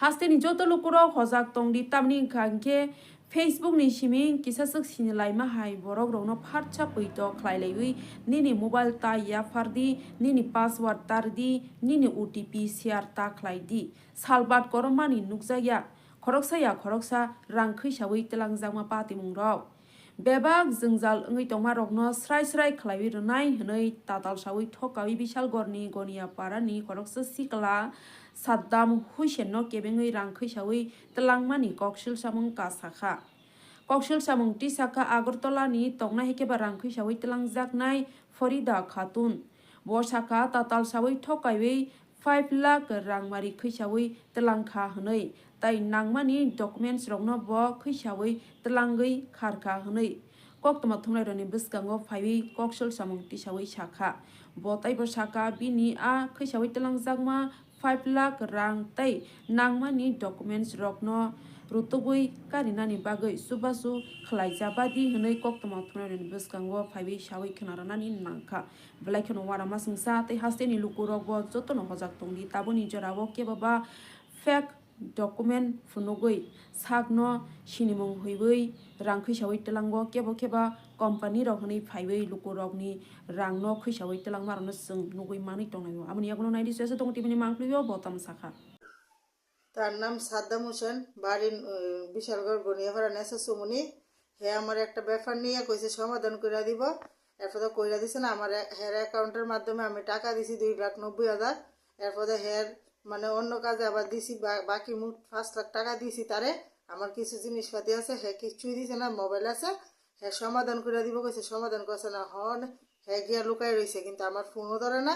Haste ni joto lukuro hojak tongdi tamni kanke Facebook ni siming kisasuk sinilai mahai borok rokno pharcha puito khlailaiwi nini mobile ta ya fardi nini password tardi nini OTP share ta khlaidi salbat koromani nukjaya khoroksa rang khaisawi telangjangma pati mungrok bebak jengjal ngai tongma rokno srai khlaiwi rwnai hnei tatal sawi thokawi bishal gorni gonia parani khoroksa sikla Saddam Hussein no kebengui rang khaisawi telangmani koksil samung kasakha koksil samung tisaka Agartala ni tongna hekeba rang khaisawi telangjaknai Farida Khatun bosaka tatal sawi thokaiwi 5 lakh rangmari khaisawi telangkha hnei tai nangmani documents rokno bo khaisawi telangui kharkha hnei koktoma thunglai roni bwskango phaiwi koksil samung tisawi sakha bo taibo saka bini a khaisawi telangjakma 5 lakh rang tei nangmani documents rokno rutugui karinani bagui subasu khlaijabadi hnei koktoma thunglai roni bwskango phaiwi sawi khnaranani nangkha belai khono warama singsa tei hasteni lukurok bo jotono hojak tongdi taboni jorao kebaba fake document phunugui sakno sinimung huiwi rang khaisawi telango keba company rok hnei phaiwi lukurokni rangno khaisawi telangmarno sung nugui mani tongnayo amoni yagono naidi sese tong tibini mangpliyo botam sakha তার নাম সাদ্দাম হোসেন বাড়ি বিশালগড় গনিয়াপাড়া নেসা সুমনি হে আমার একটা ব্যাপার নিয়ে কইছে সমাধান করে দিব এরপর কইরা দিছে না আমার হের অ্যাকাউন্টের মাধ্যমে আমি টাকা দিছি 2,90,000 এরপর হের মানে অন্য কাজে আবার দিছি বাকি মোট 5 লাখ টাকা দিছি তারে আমার কিছু জিনিসপাতি আছে হে কিছুই দিছে না মোবাইল আছে হে সমাধান করে দিব কইছে সমাধান করছে না হন হে গিয়া লুকাই রইছে কিন্তু আমার ফোনও ধরে না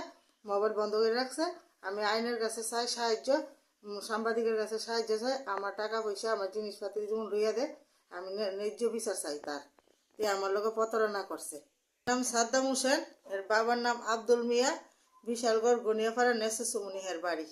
মোবাইল বন্ধ করে রাখছে আমি আইনের কাছে চাই সাহায্য সাংবাদিকের কাছে সাহায্য চাই আমার টাকা পয়সা আমার জিনিসপাতি যেমন লইয়া দেয় আমি ন্যায্য বিচার চাই তার এ আমার লোকে প্রতারণা করছে নাম সাদ্দাম হোসেন এর বাবার নাম আব্দুল মিয়া বিশালগড় গনিয়াপাড়া নেসে সুমনি হের বাড়ি